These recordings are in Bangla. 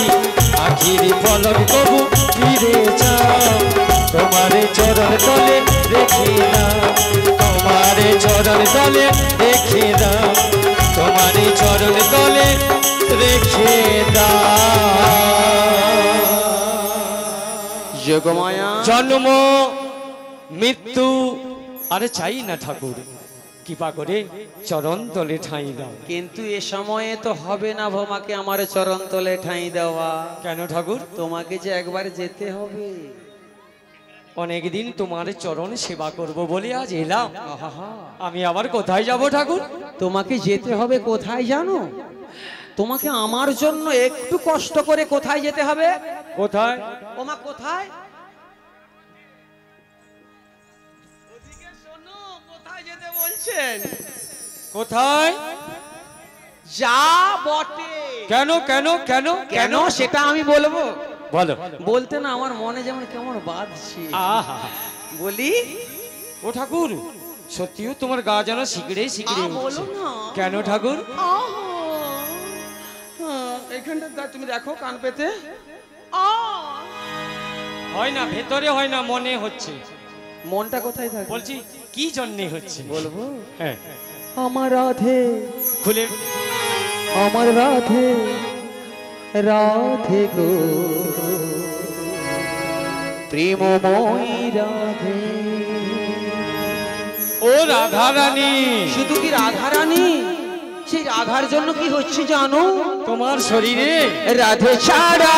যদি আখির পলক কবু ফিরে যাও তোমারে চরণ তলে রেখে দাও তোমারে চরণ তলে রেখে দাও তোমারে চরণ তলে রেখে দাও। যোগমায়া জন্ম মৃত্যু আরে চাই না ঠাকুর কৃপা করে চরণ তলে ঠাঁই দাও। কিন্তু এ সময়ে তো হবে না ভোমাকে আমার চরণ তলে ঠাঁই দেওয়া। কেন ঠাকুর? তোমাকে যে একবার যেতে হবে। অনেকদিন তোমার চরণ সেবা করব বলে আজ এলাম। আমি আবার কোথায় যাব ঠাকুর? তোমাকে যেতে হবে কোথায় জানো? তোমাকে আমার জন্য একটু কষ্ট করে কোথায় যেতে হবে? কোথায়? ওমা কোথায়? কোথায়? যা বটে। কেন কেন কেন কেন সেটা আমি বলবো। বলো। বলতে না আমার মনে যেমন কেমন বাঁধছে। আহা বলি ও ঠাকুর সত্যিও তোমার গা যেন শিগড়ে শিগড়ে বলো না। কেন ঠাকুর? এইখানটা তুমি দেখো কান পেতে হয় না, ভেতরে হয় না, মনে হচ্ছে। মনটা কোথায় থাকে? বলছি কি জন্যে হচ্ছে বলবো? হ্যাঁ আমার রাধে খুলে আমার রাধে রাধে গো প্রেমময়ী রাধে। ও রাধা রানী। শুধু কি রাধা রানী? সেই রাধার জন্য কি হচ্ছে জানো? তোমার শরীরে রাধে ছাড়া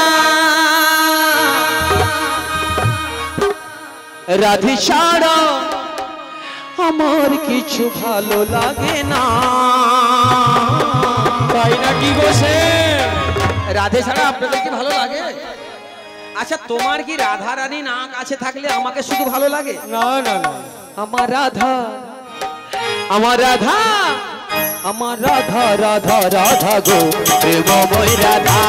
রাধে ছাড়া আমার কিছু ভালো লাগে না। তাই নাকি বসে? রাধে ছাড়া আপনাদের কি ভালো লাগে? আচ্ছা তোমার কি রাধা রানী না কাছে থাকলে আমাকে শুধু ভালো লাগে? না না না, আমার রাধা আমার রাধা আমার রাধা রাধা রাধা গো প্রেমময় রাধা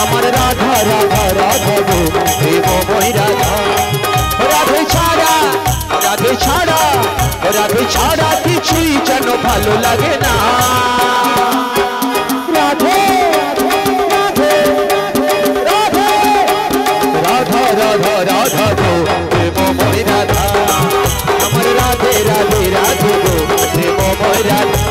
আমার রাধা রাধা রাধা গো প্রেমময় রাধা। রাধে ছাড়া রাধে ছাড়া রাধে ছাড়া কিছুই যেন ভালো লাগে না। রাধে রাধে রাধে রাধা রাধা রাধা গো প্রেমময় রাধা আমার রাধে রাধে রাধে গো প্রেমময় রাধা।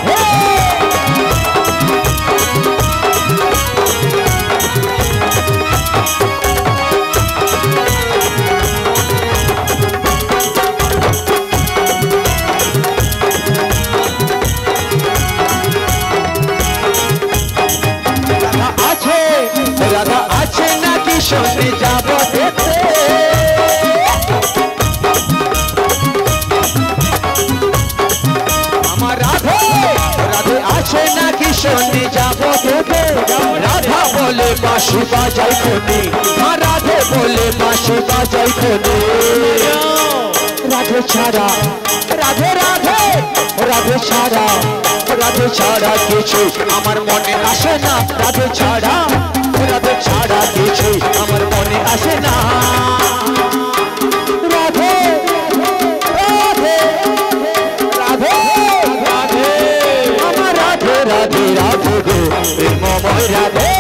রাধা আছে নাকি সঙ্গে যাব দেখতে? আমার রাধে রাধে আছে নাকি সঙ্গে যাব দেখতে? রাধা বলে বাঁশি বাজাই খনি রাধে বলে বাঁশি বাজাই খনি। রাধে ছাড়া রাধে রাধে রাধে ছাড়া রাধে ছাড়া কিছু আমার মনে আসে না। রাধে ছাড়া রাধে ছাড়া কিছু আমার মনে আসে না। রাধে রাধে রাধে রাধে আমার রাধে রাধে রাধে গো প্রেমময় রাধে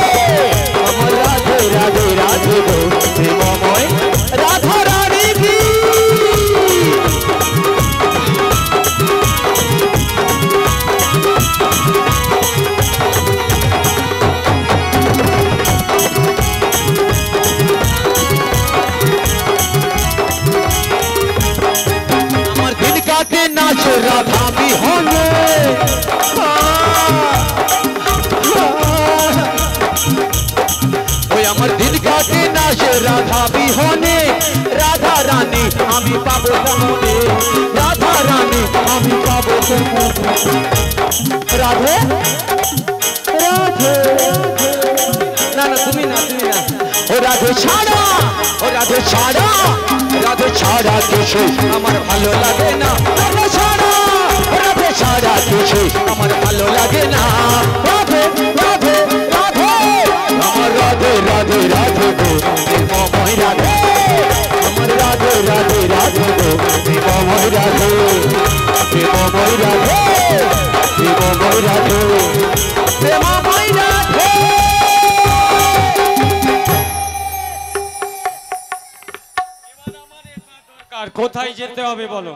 আমার রাধে রাধে রাধে গো প্রেমময় রাধা রানী কি नाच राधा बिहोने আমার দিন কাটে নাচ রাধা বিহনে। রাধা রানী আমি পাবো কেমনে? রাধা রানী আমি পাবো কেমনে? রাধে রাধে না না তুমি না তুমি না। ও রাধে ছাড়া ও রাধে ছাড়া রাধে ছাড়া কিছু আমার ভালো লাগে না। রাধে ছাড়া রাধে ছাড়া কিছু আমার ভালো লাগে না। রাধে রাধে রাধে আমার রাধে রাধে রাধে গো প্রেমময় রাধে আমার রাধে রাধে রাধে গো প্রেমময় রাধে প্রেমময় রাধে প্রেমময় রাধে প্রেমময় রাধে। কোথায় যেতে হবে বলো?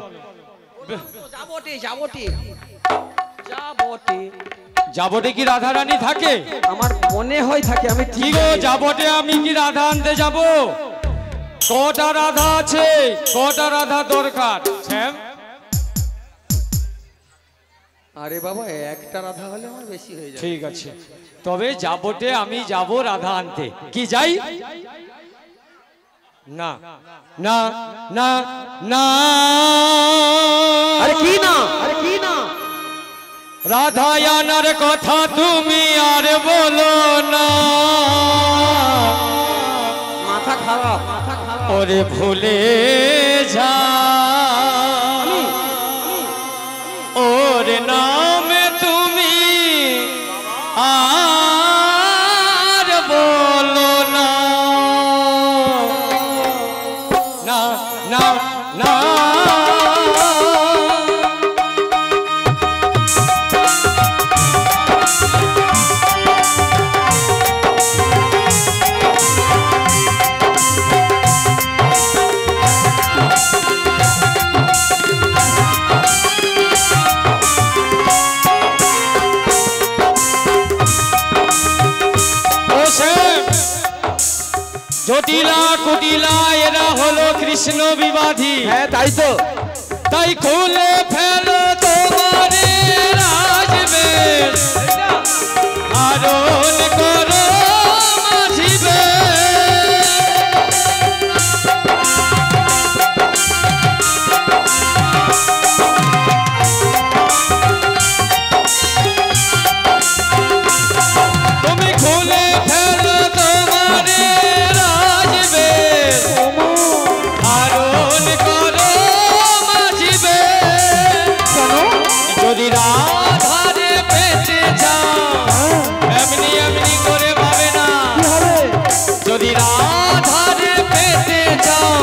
যাবটে যাবটে যাবটে যাবটে কি রাধা রানী থাকে? আমার মনে হয় থাকে, আমি কি ঠিক গো যাবটে আমি কি রাধা আনতে যাব? কটা রাধা আছে, কটা রাধা দরকার? শ্যাম, আরে বাবা একটা রাধা হলে আমার বেশি হয়ে যায়। ঠিক আছে, তবে যাবটে আমি যাব রাধা আনতে। কি যাই? না না না না, আরে কি না, আরে কি না, রাধা আনার কথা তুমি আর বলো না। মাথা খারাপ, মাথা খারাপ। ওরে ভুলে যা ওর নামে তুমি আর বলো না। না না না, জটিলা কুটিলা এরা হলো কৃষ্ণ বিবাদী। হ্যাঁ তাই তো, তাই খুলে ফেলো তোমারে রাজবেশ, আরোন করো মাঝি বেশ। তুমি খুলে ফেলো তোমারে রাজবেশ, আরোন করো মাঝি বেশ। যদি রাধারে পেতে যাও এমনি এমনি করে পাবে না। যদি রাধারে পেতে যাও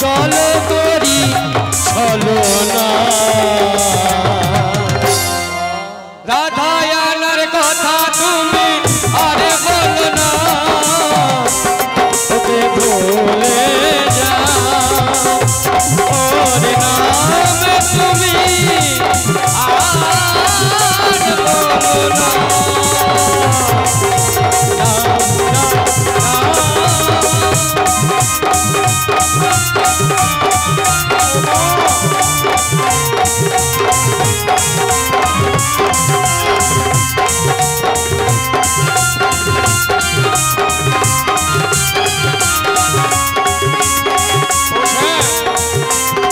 চলো করি চলো না। রাধা আনার কথা তুমি আরে বলো না। ওকে ভুলে যাও ওর নামে তুমি আর বলো না। না, না,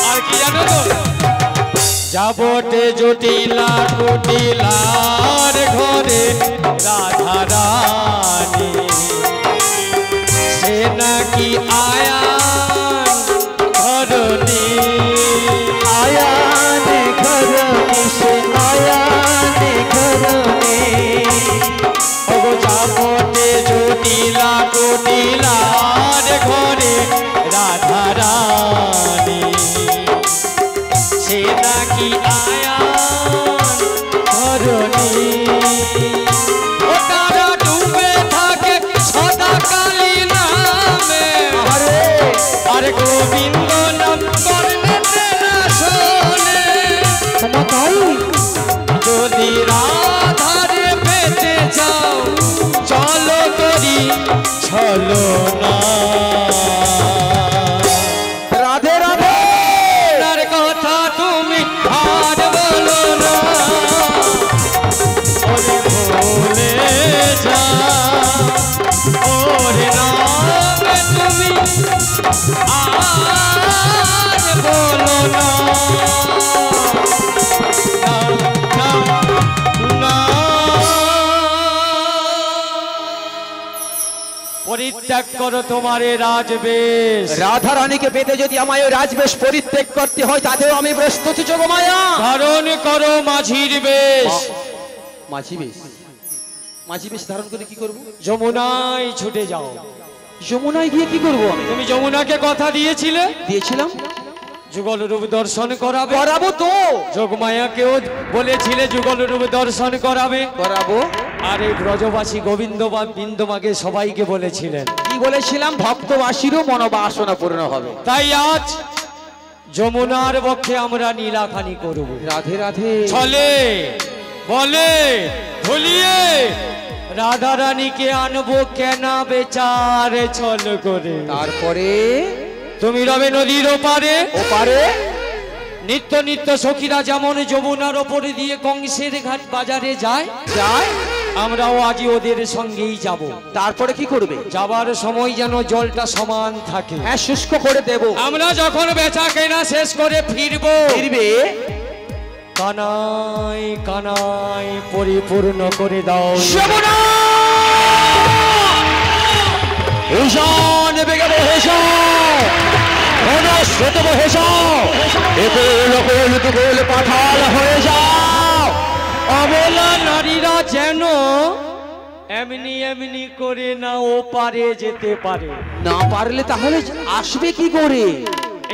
আর কি জানো তো? যাবটে জটিলা কুটিলার ঘরে রাধা রানী, সে নাকি আয়ান ধরনী। আয়ান ঘরনি সে আয়ান ঘরনি। ওগো যাবটে জটিলা কুটিলার ঘরে রাধা রানী, সে নাকি আয়ান ধরনী। ও তারা ডুবে থাকে সদা কালী নামে, আরে আরে গোবিন্দ নাম করতে না শোনে। তোমার তাই, যদি রাধারে পেতে যাও চলো করি চলো না। রাধে রাধে। তার কথা তুমি আর বলো না। ওরে ভুলে যাও ওর নামে তুমি আর বলো না। না, না, না। পরিত্যাগ করো তোমারে রাজবেশ। রাধা রানীকে পেতে যদি আমায় ওই রাজবেশ পরিত্যাগ করতে হয় তাতেও আমি প্রস্তুত যোগমায়া। ধারণ করো মাঝির বেশ। মাঝি বেশ, মাঝি বেশ ধারণ করে কি করব? যমুনায় ছুটে যাও। যমুনায় গিয়ে কি করব আমি? তুমি যমুনাকে কথা দিয়েছিলে দিয়েছিলাম, যুগল রূপ দর্শন করাবে। করাবো তো, যোগমায়াকেও বলেছিলে যুগল রূপ দর্শন করাবে। করাবো। আর এই ব্রজবাসী গোবিন্দ বা বিন্দুমাকে সবাইকে বলেছিলেন। কি বলেছিলাম? ভক্তবাসীরও মনোবাসনা পূর্ণ হবে। তাই আজ যমুনার বক্ষে আমরা নীলাখানি করব। রাধে রাধে। চলে বলে ভুলিয়ে রাধা রানীকে আনবো কেনা বেচারে ছল করে। তারপরে তুমি রবে নদীর ওপারে, ওপারে নিত্য নিত্য সখীরা যেমন যমুনার ওপরে দিয়ে কংসের ঘাট বাজারে যায়, আমরাও আজ ওদের সঙ্গেই যাব। তারপরে কি করবে? যাবার সময় যেন জলটা সমান থাকে। হ্যাঁ, শুষ্ক করে দেব। আমরা যখন বেচা কেনা শেষ করে ফিরবে কানাই কানাই পরিপূর্ণ করে দাও যমুনা। ঈশান বেগে বহেশা, স্রোত বহেশা, একুল কুল তুকুল পাঠাল হয়ে যাও। অবলা নারীরা যেন এমনি এমনি করে না ও পারে যেতে পারে। না পারলে তাহলে আসবে কি করে?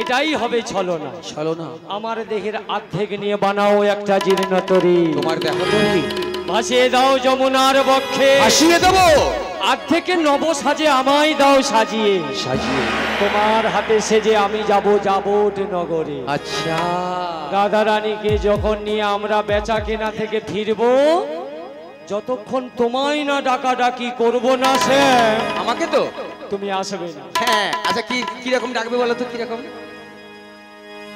এটাই হবে ছলনা। ছলনা। আমার দেহের অর্ধেক নিয়ে বানাও একটা জীর্ণ তরী। তোমার দেহ তরী ভাসিয়ে দাও যমুনার বক্ষে। ভাসিয়ে দেবো। অর্ধেকে নব সাজে আমায় দাও সাজিয়ে। সাজিয়ে তোমার হাতে সেজে আমি যাব যাবট নগরে। আচ্ছা। রাধা রানীকে যখন নিয়ে আমরা বেচা কেনা থেকে ফিরবো, যতক্ষণ তোমায় না ডাকাডাকি করবো না সে আমাকে তো তুমি আসবে না। হ্যাঁ, আচ্ছা কি কিরকম ডাকবে বলো তো? কিরকম?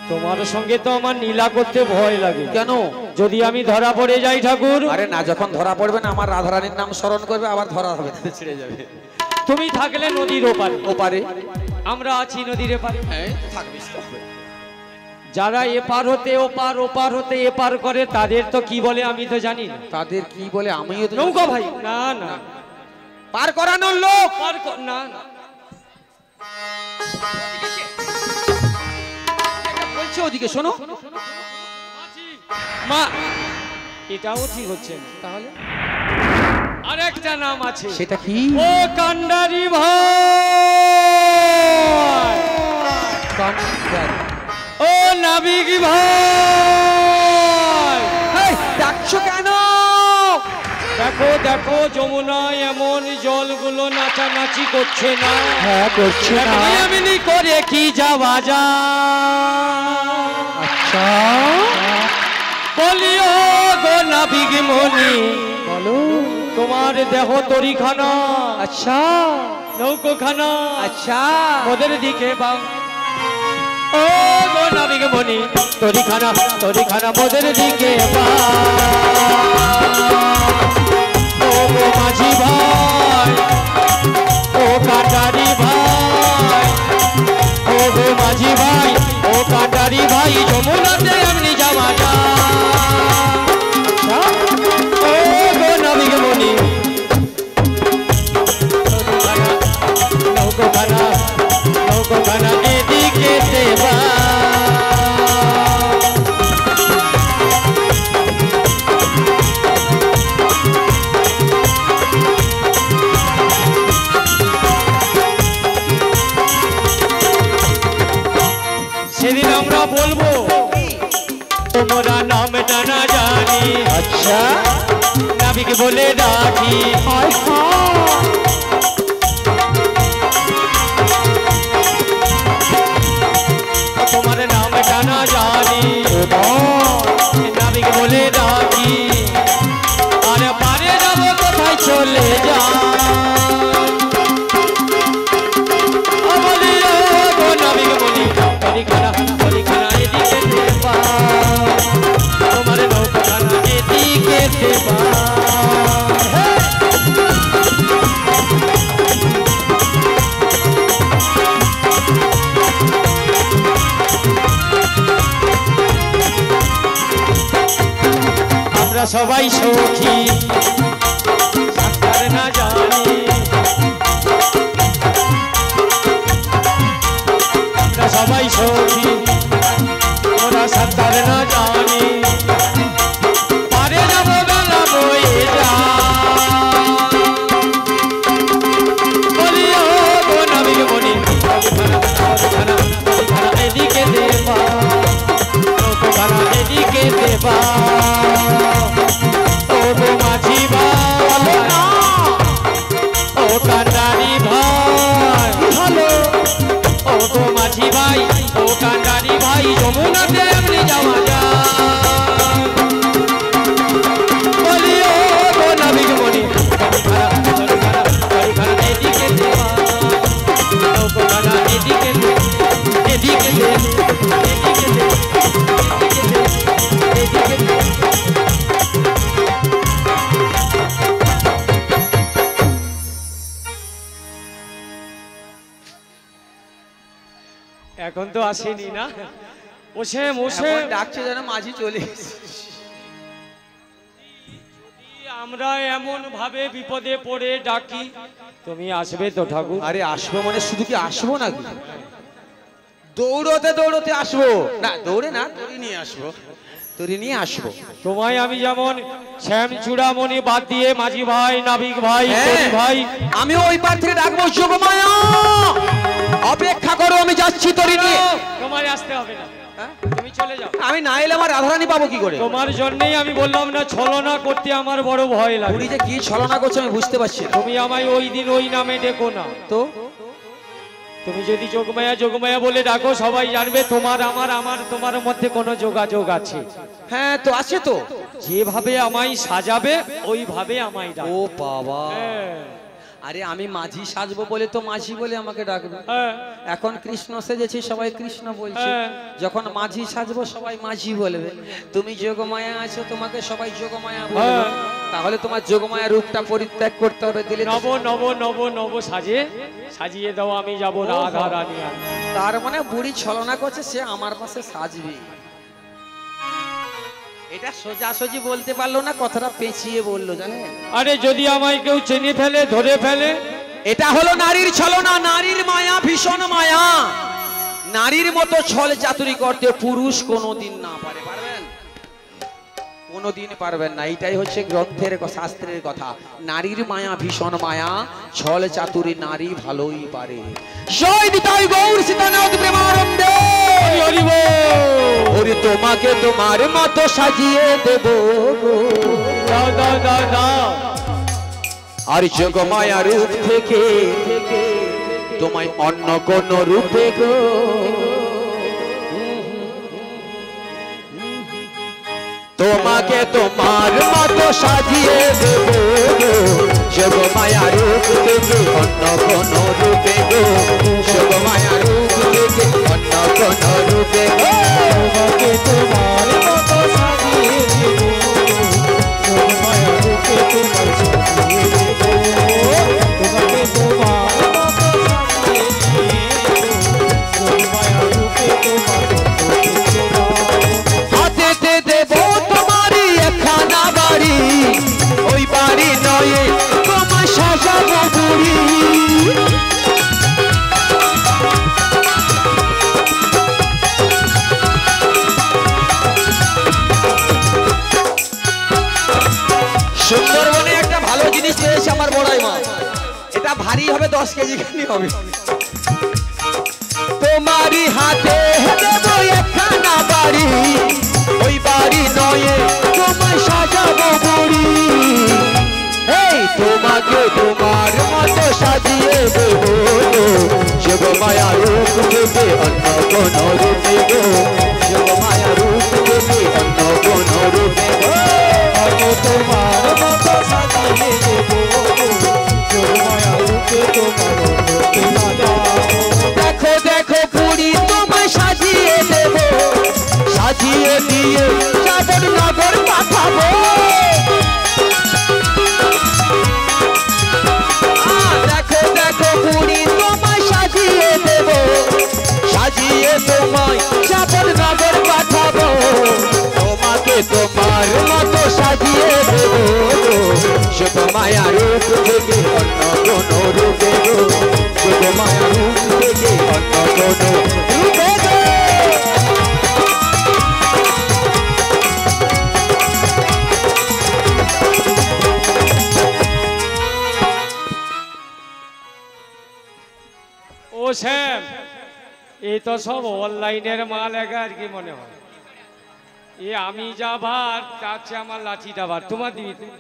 তোমার সঙ্গে তো আমার নীলা করতে ভয় লাগে। কেন? যদি আমি ধরা পড়ে যাই ঠাকুর। আরে না, যখন ধরা পড়বে না আমার রাধারানীর নাম স্মরণ করবে, আবার ধরা হবে, ছেড়ে যাবে। তুমি থাকলে নদীর ওপারে, ওপারে আমরা আছি নদীর এপারে। হ্যাঁ, থাকবিস তো। যারা এপার হতে ওপার, ওপার হতে এপার করে তাদের তো কি বলে আমি তো জানি না। তাদের কি বলে? আমিও তো নৌকা ভাই। না না, পার করানোর লোক। না না, বলছে ওদিকে শোনো। মা এটাও ঠিক হচ্ছে না। তাহলে আরেকটা নাম আছে। সেটা কি? ও কান্ডারি ভাই, কান্ডারি। ও নাবিক ভাই, ডাকছো কেন? দেখো দেখো যমুনায় এমন জলগুলো নাচানাচি করছে না। হ্যাঁ, করছে না। এমনি করে কি যাওয়া যা। আচ্ছা, বলিও গো নাবিক মনি, বলো। তোমার দেহ তরিখানা, আচ্ছা, নৌকোখানা, আচ্ছা, ওদের দিকে বাং। ও গো নাবিক মনি, তরিখানা তরিখানা মোদের দিকে ও গো মাঝি ভাই, ও কাটারি ভাই, ও গো মাঝি ভাই, ও কাটারি ভাই, যমুনাতে এমনি যাওয়া যায়। ও গো নাবিক মনি, নৌকোখানা নৌকোখানা এদিকে দেবা। সেদিন আমরা বলবো তোমরা নাম জানা জানি। আচ্ছা, নাবিক বলে ডাকি। তোমার নাম জানা জানি, নাবিক বলে ডাকি। আর পারে যাবো কোথায় চলে যা। নাবিক বলি তরিখানা তরিখানা এদিকে দেবা, তোমার নৌকাখানা এদিকে দেবা। আমরা সবাই সখী সাঁতার না জানি, আমরা সবাই সখী ওরা সাঁতার না জানি। পারে যাবো বেলা বয়ে যা। বলি ও গো নাবিক মনি, তরিখানা তরিখানা এদিকে দেবা, নৌকোখানা এদিকে দেবা। ও গো মাঝি ভাই, ও কান্ডারি ভাই, ও গো মাঝি ভাই, ও কান্ডারি এখন তো আসেনি না। ওসে মোসে ডাকছে যেন মাঝি চলে এসেছে। আমরা এমন ভাবে বিপদে পড়ে ডাকি, তুমি আসবে তো ঠাকুর? আরে আসবো মানে শুধু কি আসবো নাকি, দৌড়তে দৌড়তে আসবো না, দৌড়ে না, তোরে নিয়ে আসবো, তোরে নিয়ে আসবো। তোমায় আমি যেমন শ্যাম চূড়ামণি বাদ দিয়ে মাঝি ভাই, নাবিক ভাই, তরি ভাই, আমি ওই পার থেকে ডাকবো যোগমায়া, অপেক্ষা করো, আমি যাচ্ছি তোরে নিয়ে। তোমায় আসতে হবে না, তুমি চলে যাও। আমি না এলে আমার রাধারানী পাবো কি করে? তোমার জন্যই আমি বললাম না, ছলনা করতে আমার বড় ভয় লাগে। পুরী যে কি ছলনা করছে আমি বুঝতে পারছি না। তুমি আমায় ওই দিন ওই নামে ডেকো না তো তুমি যদি যোগমায়া যোগমায়া বলে ডাকো, সবাই জানবে তোমার আমার তোমার মধ্যে কোনো যোগাযোগ আছে। হ্যাঁ তো আছে তো, যেভাবে আমায় সাজাবে ওইভাবে আমায় ডাকো। ও বাবা, হ্যাঁ, আরে আমি মাঝি সাজবো বলে তো মাঝি বলে আমাকে ডাকবে। হ্যাঁ, এখন কৃষ্ণ সেজেছি সবাই কৃষ্ণ বলছে, হ্যাঁ। যখন মাঝি সাজবো সবাই মাঝি বলবে। তুমি যোগমায়া আছো, তোমাকে সবাই যোগমায়া বলবে, হ্যাঁ। তাহলে তোমার যোগমায়া রূপটা পরিত্যাগ করতে হবে। দিলে তো- নব নব নব নব সাজিয়ে দাও, আমি যাব রাধা রানী আনতে। তার মানে বুড়ি ছলনা করছে, সে আমার পাশে সাজবে। এটা সোজাসুজি বলতে পারলো না, কথাটা পেঁচিয়ে বললো জানেন। আরে যদি আমায় কেউ চিনে ফেলে, ধরে ফেলে, এটা হলো নারীর ছলনা, নারীর মায়া, ভীষণ মায়া। নারীর মতো ছল চাতুরি করতে পুরুষ কোনোদিন না পারে, পারবেন? কোনোদিন পারবেন না। এইটাই হচ্ছে গ্রন্থের শাস্ত্রের কথা। নারীর মায়া ভীষণ মায়া, ছল চাতুরি নারী ভালোই পারে। জয় নিতাই গৌর সীতানাথ প্রেমানন্দে। হরি বল। ওরে তোমাকে তোমার মতো সাজিয়ে দেব গো। দাও দাও দাও দাও। আর যোগমায়া রূপ থেকে তোমায় অন্য কোন রূপে গো তোমাকে তোমার মতো সাজিয়ে দেব গো। যোগমায়া রূপ থেকে অন্য কোন রূপে গো, যোগমায়া রূপ থেকে অন্য কোন রূপে গো। তোমাকে তোমার মতো সাজিয়ে দেব, যোগমায়া রূপে তোমায় সাজিয়ে দেব, তোমাকে তোমার মতো সাজিয়ে দেব, যোগমায়া রূপে তোমার হাতেতে দেব তোমারই একখানা বাড়ি, ওই বাড়ি নয়ে তোমার সাজাবো বুড়ি। সুন্দরবনে একটা ভালো জিনিস পেয়েছে আমার বড়াই মা, এটা ভারী হবে, 10 কেজি খানি হবে। তোমারই হাতে দেব একখানা বাড়ি, ওই বাড়ি নয়ে তোমায় সাজাবো বুড়ি। এই তোমাকে তোমার মতো সাজিয়ে দেব, যোগমায়া রূপ থেকে অন্য কোন রূপে গো, যোগমায়া রূপ থেকে অন্য কোন রূপে গো। তোমাকে তোমার মতো সাজিয়ে দেব, যোগমায়া রূপে তোমার রূপে সাজাবো। দেখো দেখো পুরী তোমায় সাজিয়ে দেব, সাজিয়ে দিয়ে চাঁদের নগর পাঠাবো। দেখো দেখো পুরী তোমায় সাজিয়ে দেব, সাজিয়ে তোমায় চাঁদের নগর পাঠাবো। তোমাকে তোমার মতো সাজিয়ে দেব, যোগমায়া রূপ থেকে অন্য কোন রূপে গো, যোগমায়া রূপ থেকে অন্য কোন রূপে গো। ও শ্যাম, এই তো সব অনলাইনের মাল একা আর কি মনে হয়। এ আমি যা ভার তার চেয়ে আমার লাঠিটা ভার, তোমার দিবি তুমি।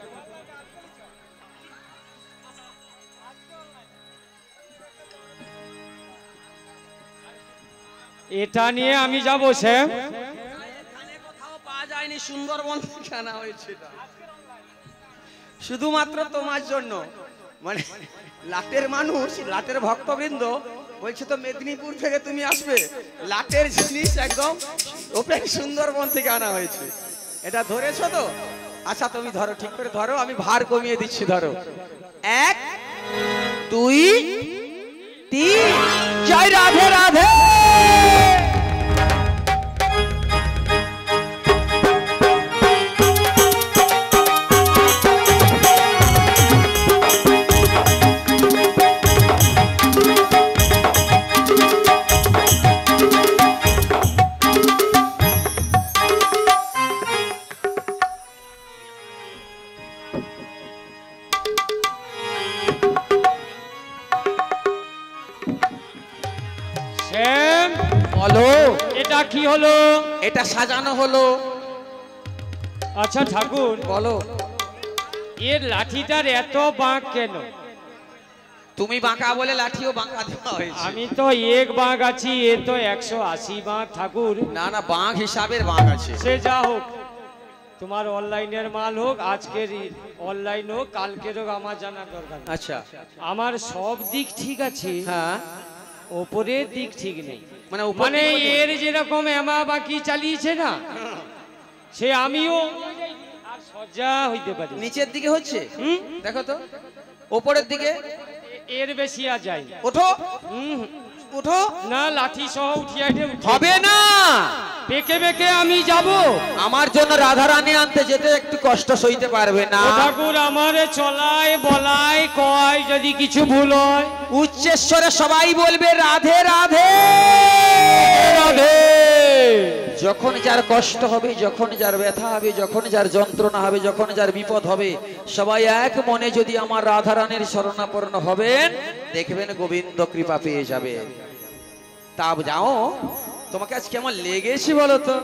এটা নিয়ে আমি যাব শ্যাম। কোথাও পাওয়া যায়নি, সুন্দরবন থেকে আনা হয়েছে শুধুমাত্র তোমার জন্য। মানে লাটের মানুষ, লাটের ভক্তবৃন্দ বলছে তো মেদিনীপুর থেকে তুমি আসবে, লাটের জিনিস একদম ওপেন সুন্দরবন থেকে আনা হয়েছে। এটা ধরেছো তো? আচ্ছা তুমি ধরো, ঠিক করে ধরো, আমি ভার কমিয়ে দিচ্ছি। ধরো, 1 2 3। জয় রাধে রাধে। শ্যাম, বলো। এটা কি হলো? এটা সাজানো হলো। আচ্ছা ঠাকুর, বলো। এর লাঠিটার এত বাঁক কেন? তুমি বাঁকা বলে লাঠিও বাঁকা দেওয়া হয়েছে। আমি তো এক বাঁক আছি, এ তো 180 বাঁক ঠাকুর। না না, বাঁক হিসাবের বাঁক আছে। সে যা হোক, তোমার অনলাইনের মাল হোক, আজকের অনলাইন হোক, কালকের হোক, আমার জানার দরকার নেই। আচ্ছা। আমার সব দিক ঠিক আছে, হ্যাঁ, ওপরের দিক ঠিক নেই। মানে উপর মানে দিক বলতে- এর যেরকম এমা বাকি চালিয়েছে না, সে আমিও আর সজ্জা হইতে পারি। নিচের দিকে হচ্ছে, হুম? দেখো তো। ওপরের দিকে এর বেশি আর যাই না। ওঠো, হুম, ওঠো। না লাঠি সহ উঠিয়ে হবে না। বেঁকে বেঁকে আমি যাব। আমার জন্য রাধা রানী আনতে যেতে একটু কষ্ট সইতে পারবে না? ও ঠাকুর, আমারে চলায় বলায় কয় যদি কিছু ভুল হয়, উচ্চেশ্বরে সবাই বলবে রাধে রাধে রাধে। যখন যার কষ্ট হবে, যখন যার ব্যথা হবে, যখন যার যন্ত্রণা হবে, যখন যার বিপদ হবে, সবাই এক মনে যদি আমার রাধা রানীর শরণাপন্ন হবেন, দেখবেন গোবিন্দ কৃপা পেয়ে যাবে। তা যাও, তোমাকে আজ কেমন লেগেছে বলো তো?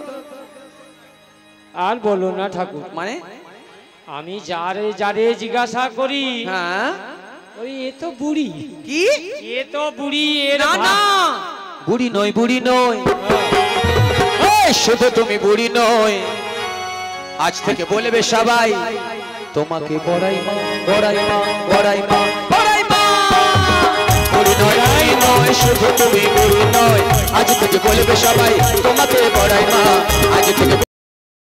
আর বলো না ঠাকুর, মানে আমি যারে যারে জিজ্ঞাসা করি, হ্যাঁ, ওই এ তো বুড়ি, কি? এ তো বুড়ি, এর না না, বুড়ি নয়, বুড়ি নয়। এই, শুধু তুমি বুড়ি নয়, আজ থেকে বলবে সবাই তোমাকে বড়াই মা, বড়াই মা, বড়াই মা, বড়াই মা। বুড়ি নয়, বুড়ি নয়, শুধু তুমি বুড়ি নয়, আজ থেকে বলবে সবাই তোমাকে বড়াই মা, আজ থেকে